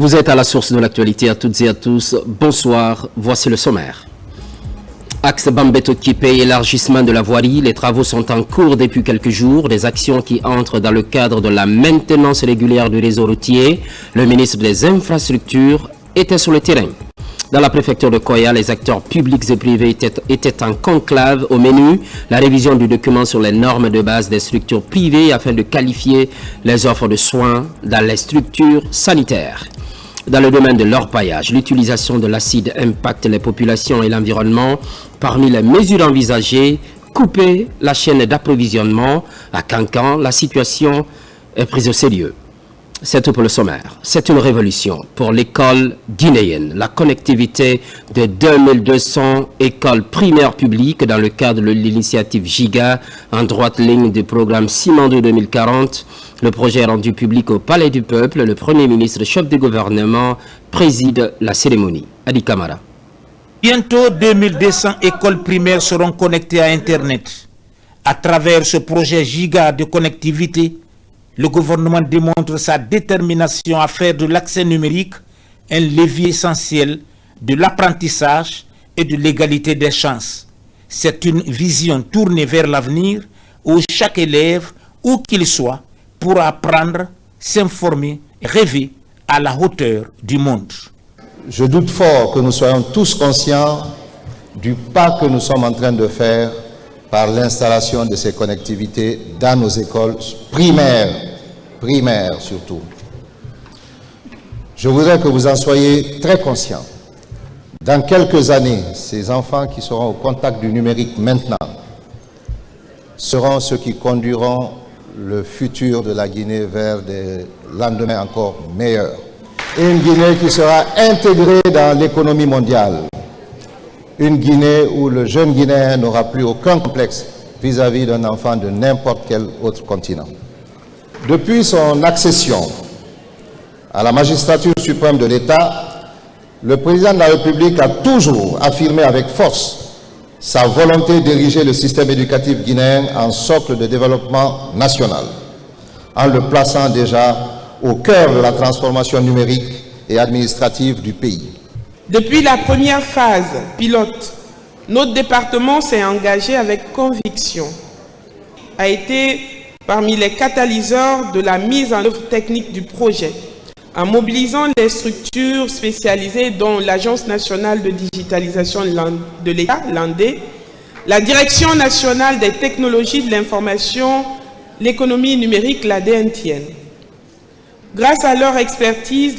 Vous êtes à la source de l'actualité à toutes et à tous. Bonsoir, voici le sommaire. Axe Bambeto-Kipé, élargissement de la voirie. Les travaux sont en cours depuis quelques jours. Des actions qui entrent dans le cadre de la maintenance régulière du réseau routier. Le ministre des Infrastructures était sur le terrain. Dans la préfecture de Koya, les acteurs publics et privés étaient en conclave. Au menu, la révision du document sur les normes de base des structures privées afin de qualifier les offres de soins dans les structures sanitaires. Dans le domaine de l'orpaillage, l'utilisation de l'acide impacte les populations et l'environnement. Parmi les mesures envisagées, couper la chaîne d'approvisionnement. À Kankan, la situation est prise au sérieux. C'est tout pour le sommaire. C'est une révolution pour l'école guinéenne. La connectivité de 2200 écoles primaires publiques dans le cadre de l'initiative GIGA en droite ligne du programme Simandou 2040. Le projet est rendu public au Palais du Peuple. Le Premier ministre, chef du gouvernement, préside la cérémonie. Adi Kamara. Bientôt, 2200 écoles primaires seront connectées à Internet. À travers ce projet GIGA de connectivité, le gouvernement démontre sa détermination à faire de l'accès numérique un levier essentiel de l'apprentissage et de l'égalité des chances. C'est une vision tournée vers l'avenir où chaque élève, où qu'il soit, pourra apprendre, s'informer, rêver à la hauteur du monde. Je doute fort que nous soyons tous conscients du pas que nous sommes en train de faire par l'installation de ces connectivités dans nos écoles primaires surtout. Je voudrais que vous en soyez très conscients. Dans quelques années, ces enfants qui seront au contact du numérique maintenant seront ceux qui conduiront le futur de la Guinée vers des lendemains encore meilleurs. Une Guinée qui sera intégrée dans l'économie mondiale. Une Guinée où le jeune Guinéen n'aura plus aucun complexe vis-à-vis d'un enfant de n'importe quel autre continent. Depuis son accession à la magistrature suprême de l'État, le président de la République a toujours affirmé avec force sa volonté d'ériger le système éducatif guinéen en socle de développement national, en le plaçant déjà au cœur de la transformation numérique et administrative du pays. Depuis la première phase pilote, notre département s'est engagé avec conviction, a été parmi les catalyseurs de la mise en œuvre technique du projet, en mobilisant les structures spécialisées dont l'Agence nationale de digitalisation de l'État, l'ANDE, la Direction nationale des technologies de l'information, l'économie numérique, la DNTN. Grâce à leur expertise,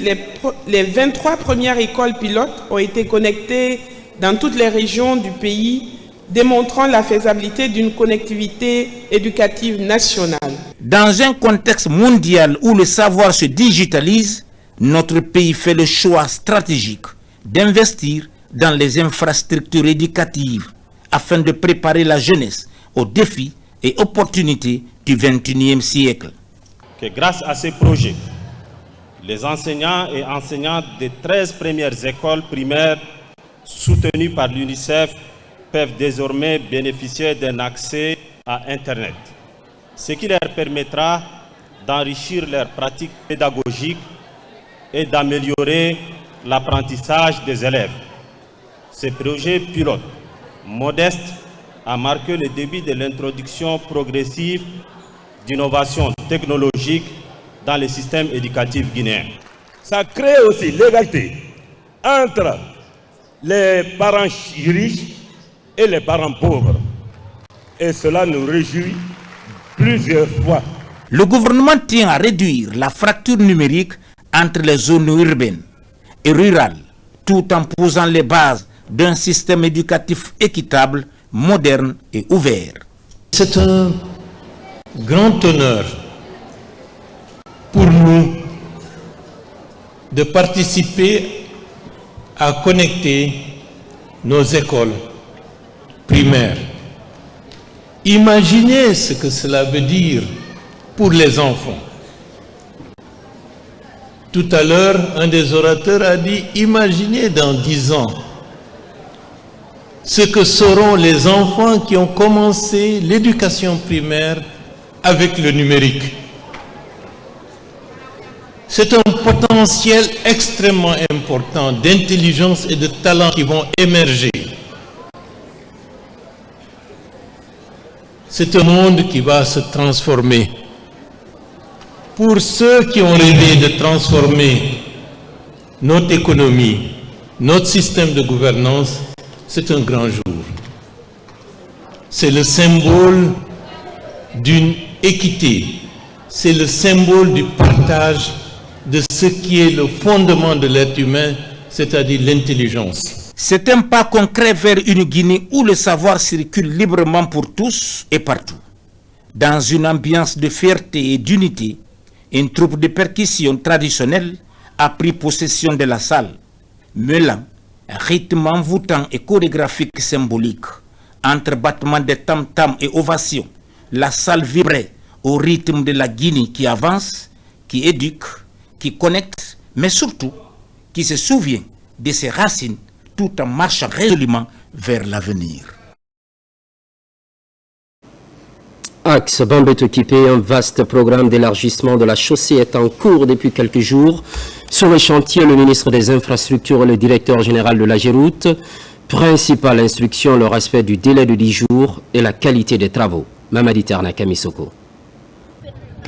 les 23 premières écoles pilotes ont été connectées dans toutes les régions du pays, démontrant la faisabilité d'une connectivité éducative nationale. Dans un contexte mondial où le savoir se digitalise, notre pays fait le choix stratégique d'investir dans les infrastructures éducatives afin de préparer la jeunesse aux défis et opportunités du XXIe siècle. Que grâce à ces projets, les enseignants et enseignantes des 13 premières écoles primaires soutenues par l'UNICEF peuvent désormais bénéficier d'un accès à Internet, ce qui leur permettra d'enrichir leurs pratiques pédagogiques et d'améliorer l'apprentissage des élèves. Ce projet pilote, modeste, a marqué le début de l'introduction progressive d'innovations technologiques dans le système éducatif guinéen. Ça crée aussi l'égalité entre les parents riches et les parents pauvres. Et cela nous réjouit plusieurs fois. Le gouvernement tient à réduire la fracture numérique entre les zones urbaines et rurales, tout en posant les bases d'un système éducatif équitable, moderne et ouvert. C'est un grand honneur pour nous de participer à connecter nos écoles primaires. Imaginez ce que cela veut dire pour les enfants. Tout à l'heure, un des orateurs a dit, imaginez dans 10 ans ce que seront les enfants qui ont commencé l'éducation primaire avec le numérique. C'est un potentiel potentiel extrêmement important d'intelligence et de talent qui vont émerger. C'est un monde qui va se transformer. Pour ceux qui ont rêvé de transformer notre économie, notre système de gouvernance, c'est un grand jour. C'est le symbole d'une équité, c'est le symbole du partage de ce qui est le fondement de l'être humain, c'est-à-dire l'intelligence. C'est un pas concret vers une Guinée où le savoir circule librement pour tous et partout. Dans une ambiance de fierté et d'unité, une troupe de percussion traditionnelle a pris possession de la salle, mêlant rythme envoûtant et chorégraphique symbolique. Entre battements de tam-tam et ovations, la salle vibrait au rythme de la Guinée qui avance, qui éduque, qui connecte, mais surtout qui se souvient de ses racines tout en marchant résolument vers l'avenir. Axe Bambeto-Kipé, un vaste programme d'élargissement de la chaussée est en cours depuis quelques jours. Sur le chantier, le ministre des Infrastructures et le directeur général de l'AGEROUTE. Principale instruction, le respect du délai de 10 jours et la qualité des travaux. Mamadi Terna Kamisoko.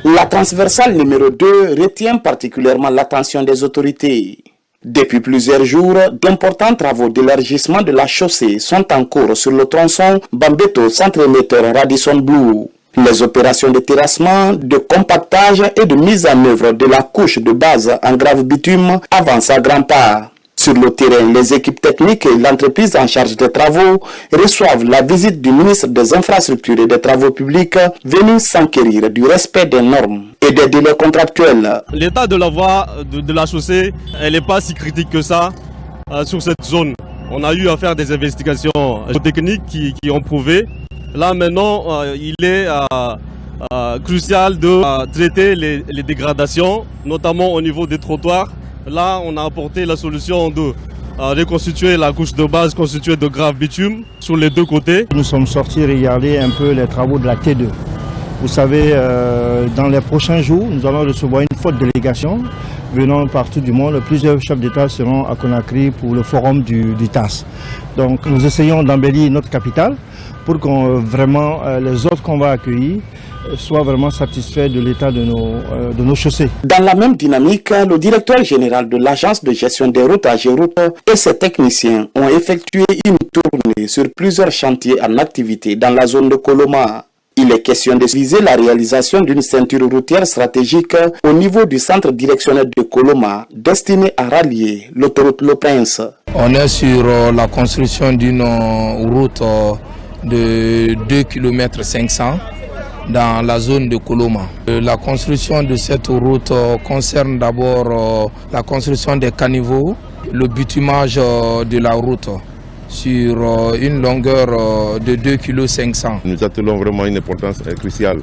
La transversale numéro 2 retient particulièrement l'attention des autorités. Depuis plusieurs jours, d'importants travaux d'élargissement de la chaussée sont en cours sur le tronçon Bambeto-Centre-Émetteur Radisson Blu. Les opérations de terrassement, de compactage et de mise en œuvre de la couche de base en grave bitume avancent à grands pas. Sur le terrain, les équipes techniques et l'entreprise en charge des travaux reçoivent la visite du ministre des Infrastructures et des Travaux publics venu s'enquérir du respect des normes et des délais contractuels. L'état de la voie de la chaussée, elle n'est pas si critique que ça sur cette zone. On a eu à faire des investigations techniques qui ont prouvé. Là maintenant, il est crucial de traiter les dégradations, notamment au niveau des trottoirs. Là, on a apporté la solution de reconstituer la couche de base constituée de grave bitume sur les deux côtés. Nous sommes sortis regarder un peu les travaux de la T2. Vous savez, dans les prochains jours, nous allons recevoir une forte délégation venant partout du monde. Plusieurs chefs d'État seront à Conakry pour le forum du TAS. Donc nous essayons d'embellir notre capitale pour que vraiment les autres qu'on va accueillir soient vraiment satisfaits de l'état de nos chaussées. Dans la même dynamique, le directeur général de l'agence de gestion des routes AGEROUTE et ses techniciens ont effectué une tournée sur plusieurs chantiers en activité dans la zone de Koloma. Il est question de viser la réalisation d'une ceinture routière stratégique au niveau du centre directionnel de Koloma, destiné à rallier l'autoroute Le Prince. On est sur la construction d'une route de 2 km 500 dans la zone de Koloma. La construction de cette route concerne d'abord la construction des caniveaux, le bitumage de la route sur une longueur de 2 km 500. Nous attelons vraiment une importance cruciale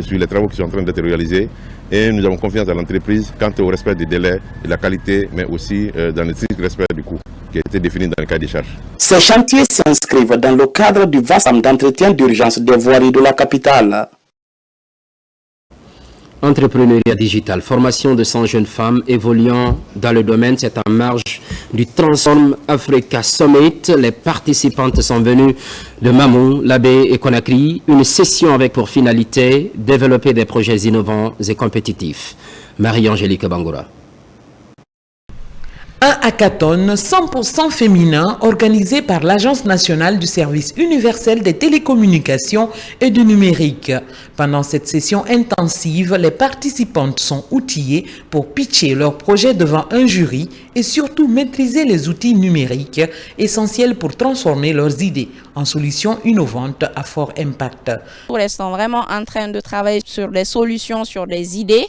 sur les travaux qui sont en train d'être réalisés et nous avons confiance à l'entreprise quant au respect des délais, de la qualité, mais aussi dans le strict respect du coût qui a été défini dans le cas des charges. Ces chantiers s'inscrivent dans le cadre du vaste d'entretien d'urgence des voiries de la capitale. Entrepreneuriat digital, formation de 100 jeunes femmes évoluant dans le domaine, c'est en marge du Transform Africa Summit. Les participantes sont venues de Mamou, Labé et Conakry. Une session avec pour finalité développer des projets innovants et compétitifs. Marie-Angélique Bangoura. Un hackathon 100% féminin organisé par l'Agence nationale du service universel des télécommunications et du numérique. Pendant cette session intensive, les participantes sont outillées pour pitcher leurs projets devant un jury et surtout maîtriser les outils numériques essentiels pour transformer leurs idées en solutions innovantes à fort impact. Elles sont vraiment en train de travailler sur des solutions, sur des idées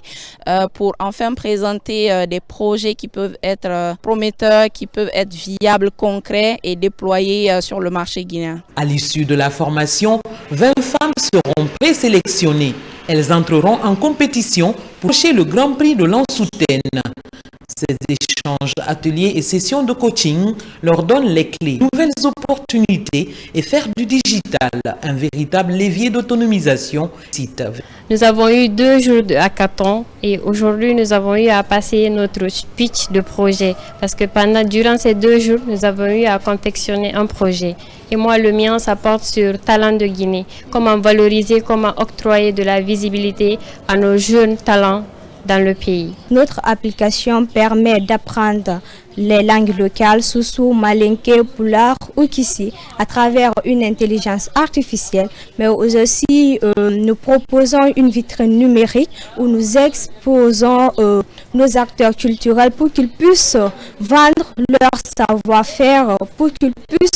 pour enfin présenter des projets qui peuvent être prometteurs, qui peuvent être viables, concrets et déployés sur le marché guinéen. À l'issue de la formation, 20 femmes seront présélectionnées. Elles entreront en compétition pour chercher le Grand Prix de l'Ansoutène. Ces échanges, ateliers et sessions de coaching leur donnent les clés, nouvelles opportunités et faire du digital un véritable levier d'autonomisation. Nous avons eu 2 jours de hackathon et aujourd'hui nous avons eu à passer notre pitch de projet parce que durant ces 2 jours, nous avons eu à confectionner un projet. Et moi, le mien, ça porte sur Talent de Guinée. Comment valoriser, comment octroyer de la visibilité à nos jeunes talents dans le pays. Notre application permet d'apprendre les langues locales, Soussou, Malinké, Pulaar ou Kissi, à travers une intelligence artificielle, mais aussi nous proposons une vitrine numérique où nous exposons nos acteurs culturels pour qu'ils puissent vendre leur savoir-faire, pour qu'ils puissent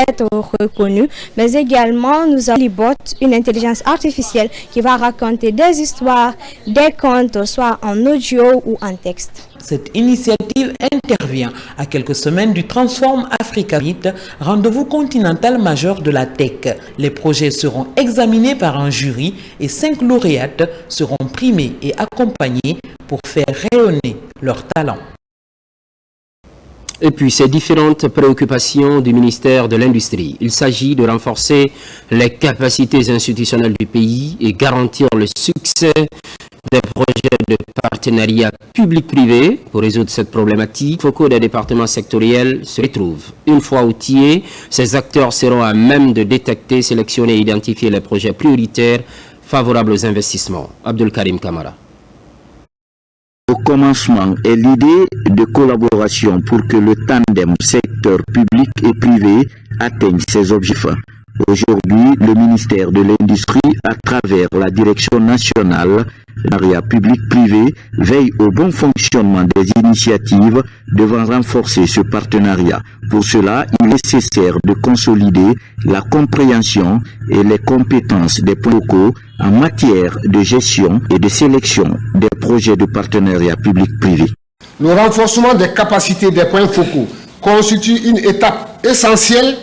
être reconnus, mais également nous avons Libot, une intelligence artificielle qui va raconter des histoires, des contes, soit en audio ou en texte. Cette initiative intervient à quelques semaines du Transform Africa Summit, rendez-vous continental majeur de la tech. Les projets seront examinés par un jury et 5 lauréates seront primés et accompagnés pour faire rayonner leurs talents. Et puis, ces différentes préoccupations du ministère de l'Industrie. Il s'agit de renforcer les capacités institutionnelles du pays et garantir le succès des projets de partenariat public-privé. Pour résoudre cette problématique, focaux des départements sectoriels se retrouvent. Une fois outillés, ces acteurs seront à même de détecter, sélectionner et identifier les projets prioritaires favorables aux investissements. Abdul Karim Kamara. Au commencement est l'idée de collaboration pour que le tandem secteur public et privé atteigne ses objectifs. Aujourd'hui, le ministère de l'Industrie, à travers la Direction nationale de partenariat public-privé, veille au bon fonctionnement des initiatives devant renforcer ce partenariat. Pour cela, il est nécessaire de consolider la compréhension et les compétences des points locaux en matière de gestion et de sélection des projets de partenariat public-privé. Le renforcement des capacités des points focaux constitue une étape essentielle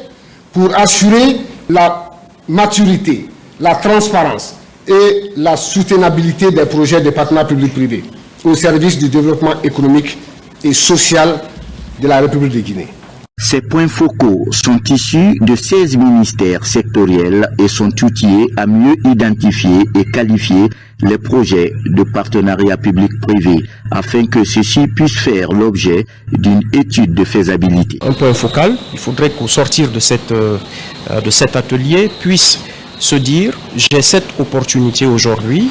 pour assurer la maturité, la transparence et la soutenabilité des projets de partenariat public-privé au service du développement économique et social de la République de Guinée. Ces points focaux sont issus de 16 ministères sectoriels et sont outillés à mieux identifier et qualifier les projets de partenariat public-privé afin que ceux-ci puissent faire l'objet d'une étude de faisabilité. Un point focal, il faudrait qu'au sortir de cet atelier puisse se dire j'ai cette opportunité aujourd'hui.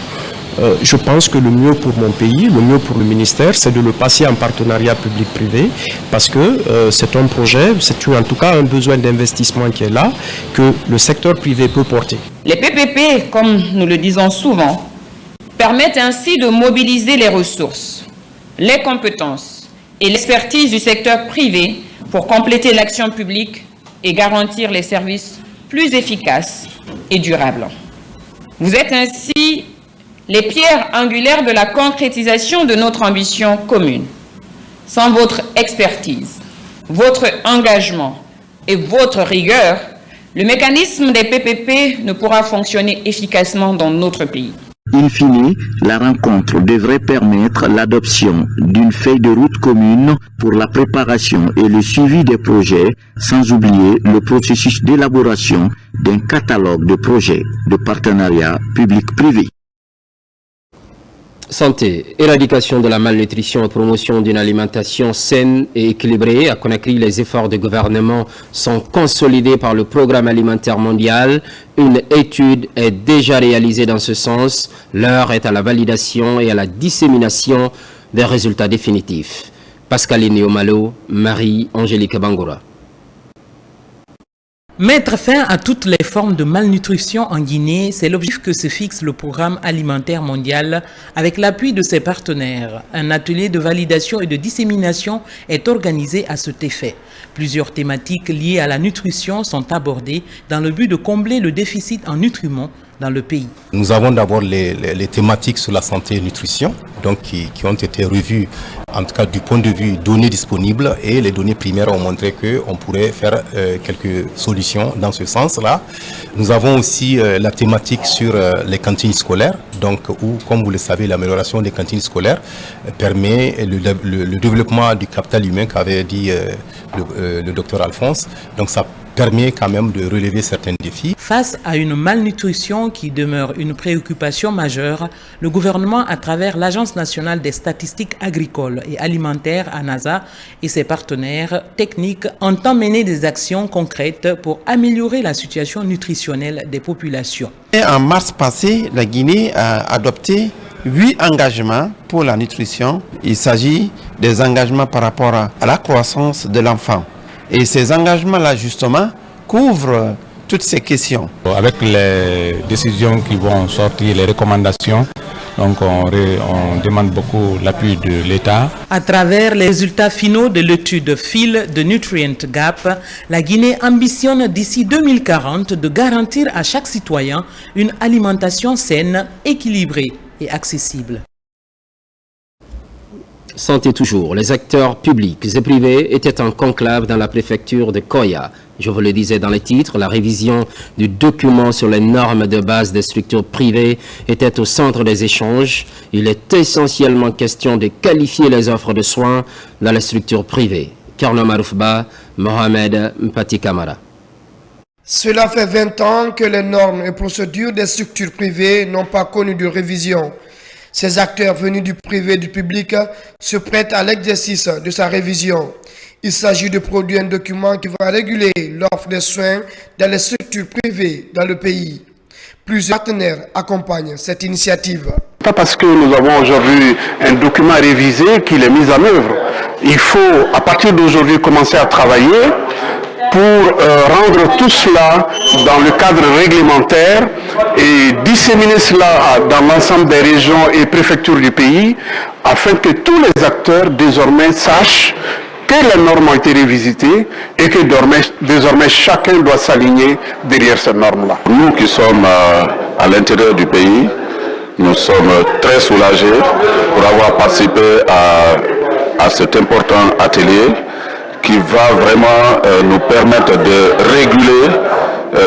Je pense que le mieux pour mon pays, le mieux pour le ministère, c'est de le passer en partenariat public-privé parce que c'est un projet, c'est en tout cas un besoin d'investissement qui est là, que le secteur privé peut porter. Les PPP, comme nous le disons souvent, permettent ainsi de mobiliser les ressources, les compétences et l'expertise du secteur privé pour compléter l'action publique et garantir les services plus efficaces et durables. Vous êtes ainsi les pierres angulaires de la concrétisation de notre ambition commune. Sans votre expertise, votre engagement et votre rigueur, le mécanisme des PPP ne pourra fonctionner efficacement dans notre pays. In fine, la rencontre devrait permettre l'adoption d'une feuille de route commune pour la préparation et le suivi des projets, sans oublier le processus d'élaboration d'un catalogue de projets de partenariat public-privé. Santé, éradication de la malnutrition et promotion d'une alimentation saine et équilibrée. À Conakry, les efforts du gouvernement sont consolidés par le Programme alimentaire mondial. Une étude est déjà réalisée dans ce sens. L'heure est à la validation et à la dissémination des résultats définitifs. Pascaline Omalo, Marie-Angélique Bangoura. Mettre fin à toutes les formes de malnutrition en Guinée, c'est l'objectif que se fixe le Programme alimentaire mondial avec l'appui de ses partenaires. Un atelier de validation et de dissémination est organisé à cet effet. Plusieurs thématiques liées à la nutrition sont abordées dans le but de combler le déficit en nutriments dans le pays. Nous avons d'abord les thématiques sur la santé et nutrition, donc qui ont été revues, en tout cas du point de vue données disponibles, et les données primaires ont montré qu'on pourrait faire quelques solutions dans ce sens-là. Nous avons aussi la thématique sur les cantines scolaires, donc où, comme vous le savez, l'amélioration des cantines scolaires permet le développement du capital humain qu'avait dit le docteur Alphonse. Donc ça permet quand même de relever certains défis. Face à une malnutrition qui demeure une préoccupation majeure, le gouvernement, à travers l'Agence nationale des statistiques agricoles et alimentaires, ANASA, et ses partenaires techniques, entend mener des actions concrètes pour améliorer la situation nutritionnelle des populations. Et en mars passé, la Guinée a adopté 8 engagements pour la nutrition. Il s'agit des engagements par rapport à la croissance de l'enfant. Et ces engagements-là, justement, couvrent toutes ces questions. Avec les décisions qui vont sortir, les recommandations, donc on demande beaucoup l'appui de l'État. À travers les résultats finaux de l'étude Fill the Nutrient Gap, la Guinée ambitionne d'ici 2040 de garantir à chaque citoyen une alimentation saine, équilibrée et accessible. Santé toujours. Les acteurs publics et privés étaient en conclave dans la préfecture de Koya. Je vous le disais dans les titres, la révision du document sur les normes de base des structures privées était au centre des échanges. Il est essentiellement question de qualifier les offres de soins dans les structures privées. Karno Maroufba, Mohamed Mpati Kamara. Cela fait 20 ans que les normes et procédures des structures privées n'ont pas connu de révision. Ces acteurs venus du privé et du public se prêtent à l'exercice de sa révision. Il s'agit de produire un document qui va réguler l'offre de soins dans les structures privées dans le pays. Plusieurs partenaires accompagnent cette initiative. Pas parce que nous avons aujourd'hui un document révisé qu'il est mis en œuvre. Il faut, à partir d'aujourd'hui, commencer à travailler pour rendre tout cela dans le cadre réglementaire et disséminer cela dans l'ensemble des régions et préfectures du pays afin que tous les acteurs désormais sachent que les normes ont été revisitées et que désormais chacun doit s'aligner derrière ces normes-là. Nous qui sommes à l'intérieur du pays, nous sommes très soulagés pour avoir participé à cet important atelier qui va vraiment nous permettre de réguler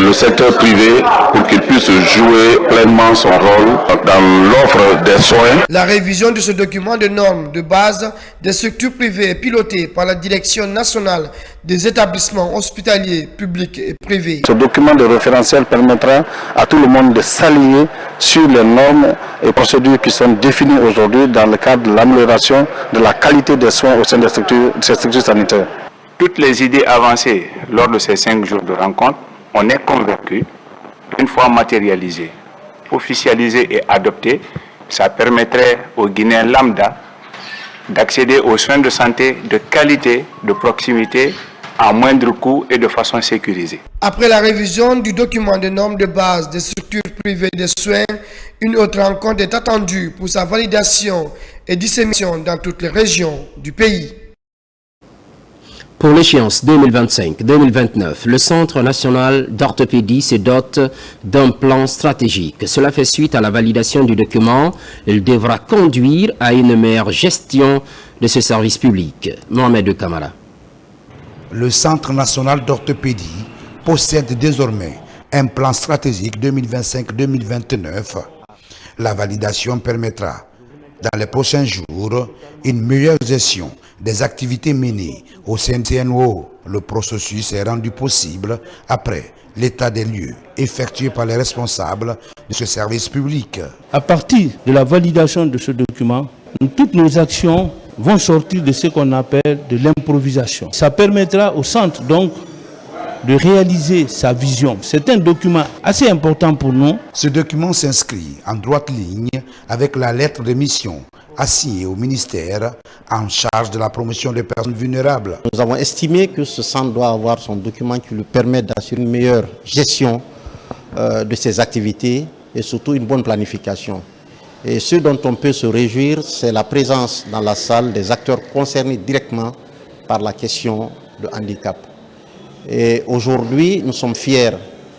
le secteur privé pour qu'il puisse jouer pleinement son rôle dans l'offre des soins. La révision de ce document de normes de base des structures privées est pilotée par la Direction nationale des établissements hospitaliers publics et privés. Ce document de référentiel permettra à tout le monde de s'aligner sur les normes et procédures qui sont définies aujourd'hui dans le cadre de l'amélioration de la qualité des soins au sein des structures sanitaires. Toutes les idées avancées lors de ces 5 jours de rencontre, on est convaincu qu'une fois matérialisées, officialisées et adoptées, ça permettrait aux Guinéens lambda d'accéder aux soins de santé de qualité, de proximité, à moindre coût et de façon sécurisée. Après la révision du document de normes de base des structures privées de soins, une autre rencontre est attendue pour sa validation et dissémination dans toutes les régions du pays. Pour l'échéance 2025-2029, le Centre national d'orthopédie se dote d'un plan stratégique. Cela fait suite à la validation du document. Il devra conduire à une meilleure gestion de ce service public. Mohamed Kamara. Le Centre national d'orthopédie possède désormais un plan stratégique 2025-2029. La validation permettra, dans les prochains jours, une meilleure gestion des activités menées au CNO. Le processus est rendu possible après l'état des lieux effectué par les responsables de ce service public. À partir de la validation de ce document, toutes nos actions vont sortir de ce qu'on appelle de l'improvisation. Ça permettra au centre donc de réaliser sa vision. C'est un document assez important pour nous. Ce document s'inscrit en droite ligne avec la lettre de mission assignée au ministère en charge de la promotion des personnes vulnérables. Nous avons estimé que ce centre doit avoir son document qui lui permet d'assurer une meilleure gestion de ses activités et surtout une bonne planification. Et ce dont on peut se réjouir, c'est la présence dans la salle des acteurs concernés directement par la question de handicap. Et aujourd'hui, nous sommes fiers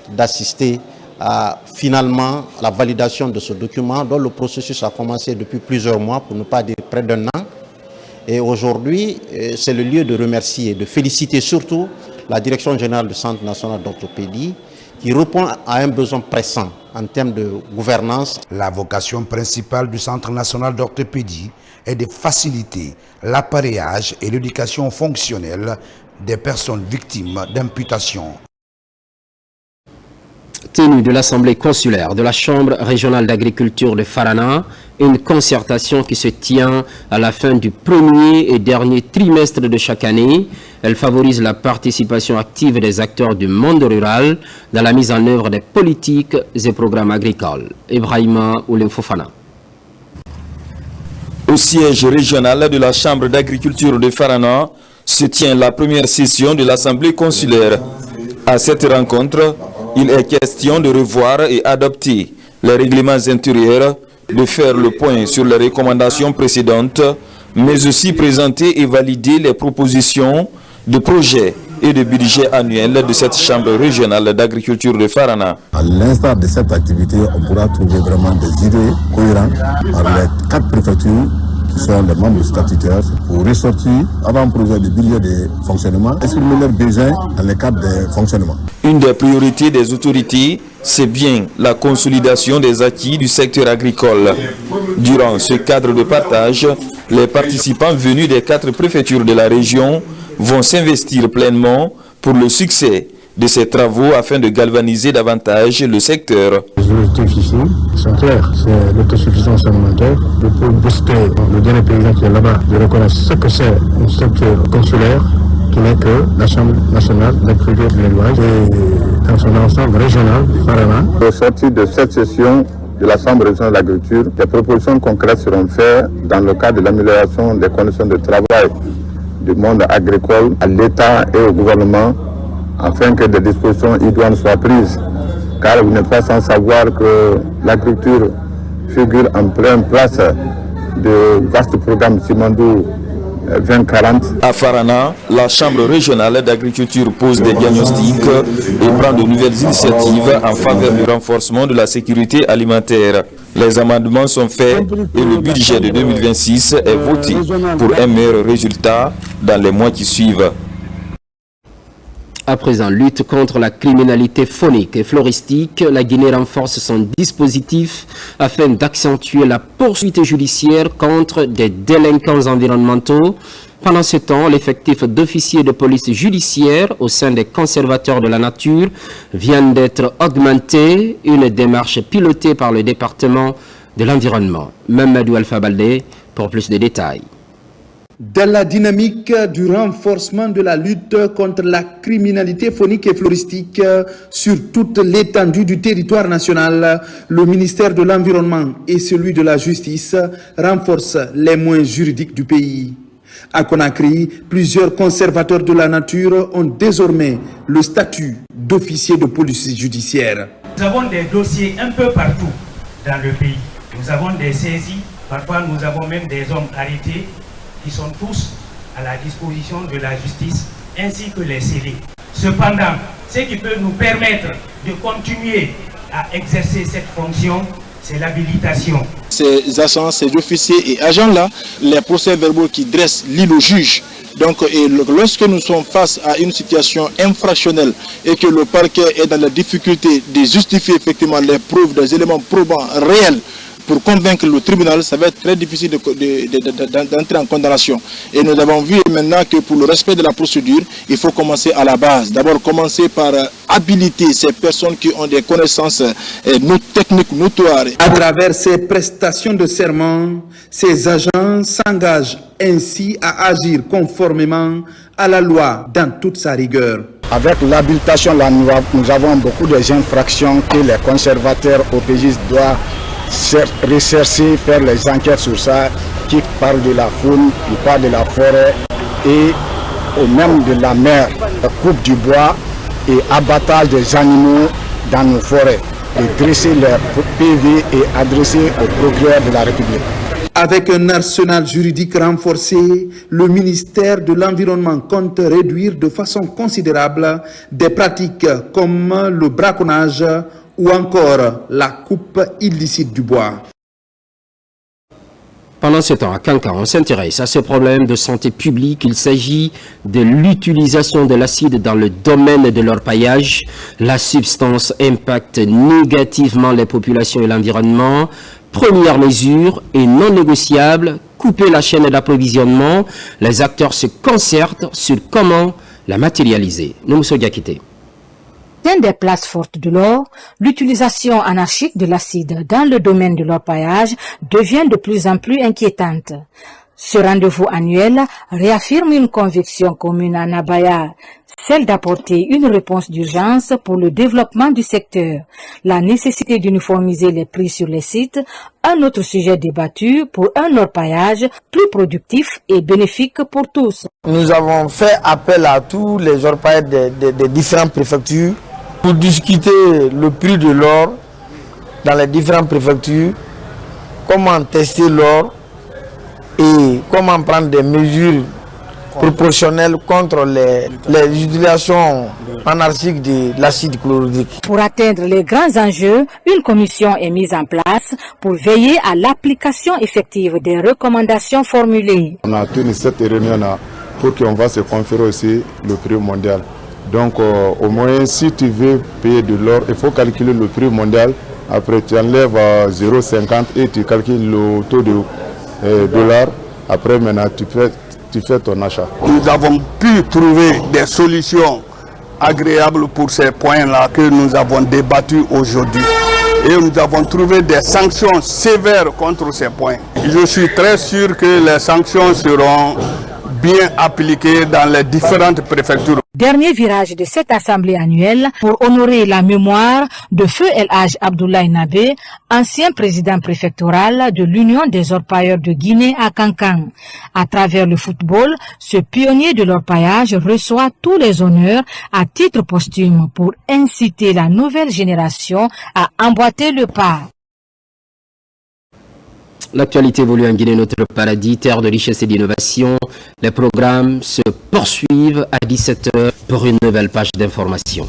d'assister finalement la validation de ce document dont le processus a commencé depuis plusieurs mois, pour ne pas dire près d'un an. Et aujourd'hui, c'est le lieu de remercier, de féliciter surtout la Direction générale du Centre national d'orthopédie qui répond à un besoin pressant en termes de gouvernance. La vocation principale du Centre national d'orthopédie est de faciliter l'appareillage et l'éducation fonctionnelle des personnes victimes d'amputations. Tenue de l'Assemblée consulaire de la Chambre régionale d'agriculture de Farana, une concertation qui se tient à la fin du premier et dernier trimestre de chaque année. Elle favorise la participation active des acteurs du monde rural dans la mise en œuvre des politiques et programmes agricoles. Ibrahima Oulem Fofana. Au siège régional de la Chambre d'agriculture de Farana se tient la première session de l'Assemblée consulaire. À cette rencontre, il est question de revoir et adopter les règlements intérieurs, de faire le point sur les recommandations précédentes, mais aussi présenter et valider les propositions de projets et de budget annuel de cette Chambre régionale d'agriculture de Farana. À l'instar de cette activité, on pourra trouver vraiment des idées cohérentes par les 4 préfectures qui sont les membres statutaires pour ressortir avant le projet de budget de fonctionnement, exprimer leurs besoins dans le cadre des fonctionnements. Une des priorités des autorités, c'est bien la consolidation des acquis du secteur agricole. Durant ce cadre de partage, les participants venus des 4 préfectures de la région vont s'investir pleinement pour le succès de ces travaux afin de galvaniser davantage le secteur. Les objectifs ici sont clairs, c'est l'autosuffisance alimentaire, pour booster le dernier paysan qui est là-bas, de reconnaître ce que c'est une structure consulaire qui n'est que la Chambre nationale d'agriculture de l'élevage et dans son ensemble régional, Farana. Au sortir de cette session de la Chambre régionale d'agriculture, des propositions concrètes seront faites dans le cadre de l'amélioration des conditions de travail du monde agricole à l'État et au gouvernement, afin que des dispositions idoines soient prises. Car vous n'êtes pas sans savoir que l'agriculture figure en pleine place de vastes programmes Simandou 2040. À Farana, la Chambre régionale d'agriculture pose des diagnostics et prend de nouvelles initiatives en faveur du renforcement de la sécurité alimentaire. Les amendements sont faits et le budget de 2026 est voté pour un meilleur résultat dans les mois qui suivent. À présent, lutte contre la criminalité phonique et floristique, la Guinée renforce son dispositif afin d'accentuer la poursuite judiciaire contre des délinquants environnementaux. Pendant ce temps, l'effectif d'officiers de police judiciaire au sein des conservateurs de la nature vient d'être augmenté, une démarche pilotée par le département de l'environnement. Mamadou Alpha Baldé pour plus de détails. Dans la dynamique du renforcement de la lutte contre la criminalité phonique et floristique sur toute l'étendue du territoire national, le ministère de l'Environnement et celui de la Justice renforcent les moyens juridiques du pays. À Conakry, plusieurs conservateurs de la nature ont désormais le statut d'officier de police judiciaire. Nous avons des dossiers un peu partout dans le pays. Nous avons des saisies, parfois nous avons même des hommes arrêtés qui sont tous à la disposition de la justice, ainsi que les scellés. Cependant, ce qui peut nous permettre de continuer à exercer cette fonction, c'est l'habilitation. Ces agents, ces officiers et agents-là, les procès-verbaux qui dressent l'île au juge. Donc, lorsque nous sommes face à une situation infractionnelle et que le parquet est dans la difficulté de justifier effectivement les preuves, des éléments probants réels, pour convaincre le tribunal, ça va être très difficile d'entrer en condamnation. Et nous avons vu maintenant que pour le respect de la procédure, il faut commencer à la base. D'abord, commencer par habiliter ces personnes qui ont des connaissances techniques notoires. À travers ces prestations de serment, ces agents s'engagent ainsi à agir conformément à la loi dans toute sa rigueur. Avec l'habilitation, nous avons beaucoup d'infractions que les conservateurs OPJ doivent rechercher, faire les enquêtes sur ça, qui parlent de la faune, qui parlent de la forêt et même de la mer, la coupe du bois et abattage des animaux dans nos forêts, et dresser les PV et adresser au procureur de la République. Avec un arsenal juridique renforcé, le ministère de l'Environnement compte réduire de façon considérable des pratiques comme le braconnage ou encore la coupe illicite du bois. Pendant ce temps, à Kankan, on s'intéresse à ce problème de santé publique. Il s'agit de l'utilisation de l'acide dans le domaine de l'orpaillage. La substance impacte négativement les populations et l'environnement. Première mesure et non négociable, couper la chaîne d'approvisionnement. Les acteurs se concertent sur comment la matérialiser. Noumousso Diakité. Dans des places fortes de l'or, l'utilisation anarchique de l'acide dans le domaine de l'orpaillage devient de plus en plus inquiétante. Ce rendez-vous annuel réaffirme une conviction commune à Nabaya, celle d'apporter une réponse d'urgence pour le développement du secteur, la nécessité d'uniformiser les prix sur les sites, un autre sujet débattu pour un orpaillage plus productif et bénéfique pour tous. Nous avons fait appel à tous les orpailleurs des différentes préfectures pour discuter le prix de l'or dans les différentes préfectures, comment tester l'or et comment prendre des mesures proportionnelles contre les utilisations anarchiques de l'acide chlorhydrique. Pour atteindre les grands enjeux, une commission est mise en place pour veiller à l'application effective des recommandations formulées. On a tenu cette réunion pour qu'on va se conférer aussi le prix mondial. Donc au moins si tu veux payer de l'or, il faut calculer le prix mondial. Après tu enlèves 0,50 et tu calcules le taux de dollars. Après maintenant tu fais ton achat. Nous avons pu trouver des solutions agréables pour ces points-là que nous avons débattus aujourd'hui. Et nous avons trouvé des sanctions sévères contre ces points. Je suis très sûr que les sanctions seront bien appliquées dans les différentes préfectures. Dernier virage de cette assemblée annuelle pour honorer la mémoire de Feu El Hadj Abdoulaye Nabé, ancien président préfectoral de l'Union des orpailleurs de Guinée à Kankan. À travers le football, ce pionnier de l'orpaillage reçoit tous les honneurs à titre posthume pour inciter la nouvelle génération à emboîter le pas. L'actualité évolue en Guinée, notre paradis, terre de richesse et d'innovation. Les programmes se poursuivent à 17h pour une nouvelle page d'information.